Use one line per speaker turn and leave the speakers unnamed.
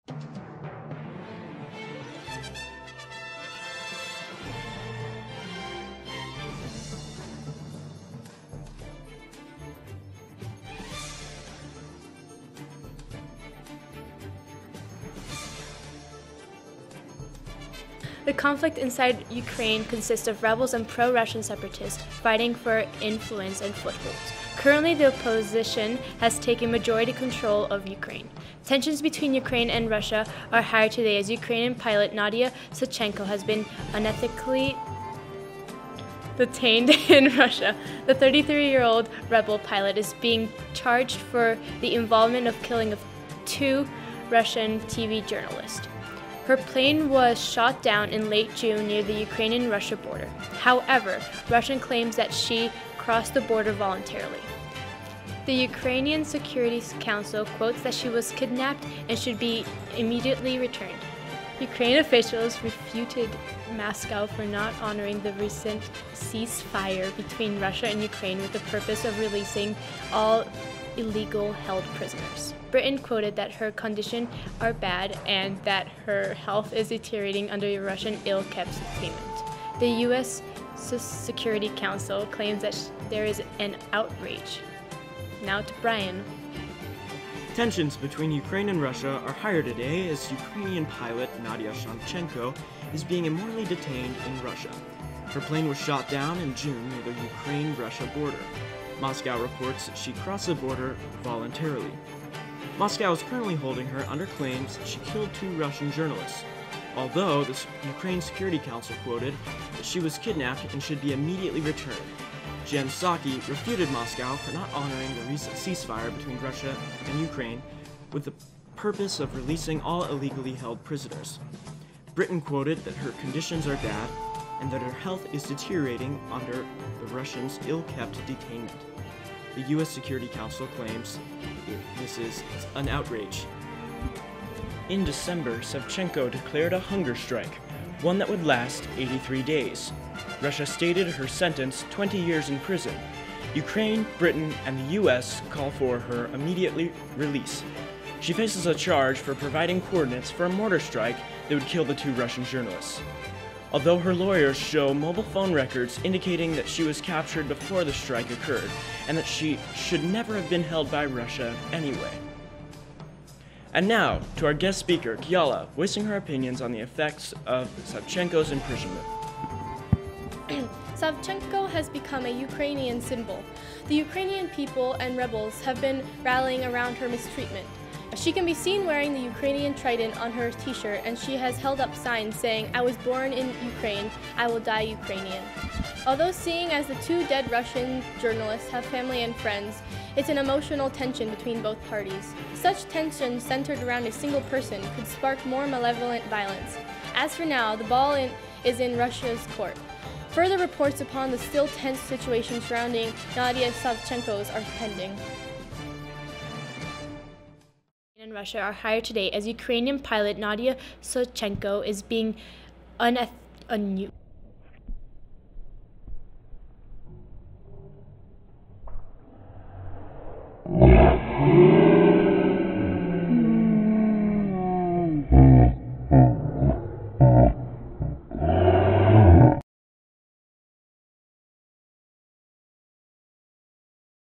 The conflict inside Ukraine consists of rebels and pro-Russian separatists fighting for influence and footholds. Currently, the opposition has taken majority control of Ukraine. Tensions between Ukraine and Russia are higher today as Ukrainian pilot Nadiya Savchenko has been unethically detained in Russia. The 33-year-old rebel pilot is being charged for the involvement of killing of 2 Russian TV journalists. Her plane was shot down in late June near the Ukrainian-Russia border. However, Russia claims that she crossed the border voluntarily. The Ukrainian Security Council quotes that she was kidnapped and should be immediately returned. Ukrainian officials refuted Moscow for not honoring the recent ceasefire between Russia and Ukraine with the purpose of releasing all illegal held prisoners. Britain quoted that her conditions are bad and that her health is deteriorating under the Russian ill-kept detainment. The U.S. Security Council claims that there is an outrage. Now to Brian.
Tensions between Ukraine and Russia are higher today as Ukrainian pilot Nadiya Savchenko is being immorally detained in Russia. Her plane was shot down in June near the Ukraine-Russia border. Moscow reports she crossed the border voluntarily. Moscow is currently holding her under claims she killed 2 Russian journalists, although the Ukraine Security Council quoted that she was kidnapped and should be immediately returned. Jen Psaki refuted Moscow for not honoring the recent ceasefire between Russia and Ukraine with the purpose of releasing all illegally held prisoners. Britain quoted that her conditions are bad and that her health is deteriorating under the Russians' ill-kept detainment. The U.S. Security Council claims this is an outrage. In December, Savchenko declared a hunger strike, one that would last 83 days. Russia stated her sentence 20 years in prison. Ukraine, Britain, and the U.S. call for her immediate release. She faces a charge for providing coordinates for a mortar strike that would kill the 2 Russian journalists. Although her lawyers show mobile phone records indicating that she was captured before the strike occurred, and that she should never have been held by Russia anyway. And now, to our guest speaker, Kiala, voicing her opinions on the effects of Savchenko's imprisonment.
Savchenko has become a Ukrainian symbol. The Ukrainian people and rebels have been rallying around her mistreatment. She can be seen wearing the Ukrainian trident on her t-shirt, and she has held up signs saying, "I was born in Ukraine, I will die Ukrainian." Although seeing as the 2 dead Russian journalists have family and friends, it's an emotional tension between both parties. Such tension centered around a single person could spark more malevolent violence. As for now, the ball is in Russia's court. Further reports upon the still tense situation surrounding Nadiya Savchenko's are pending. In Russia are higher today as Ukrainian pilot Nadiya Savchenko is being unethically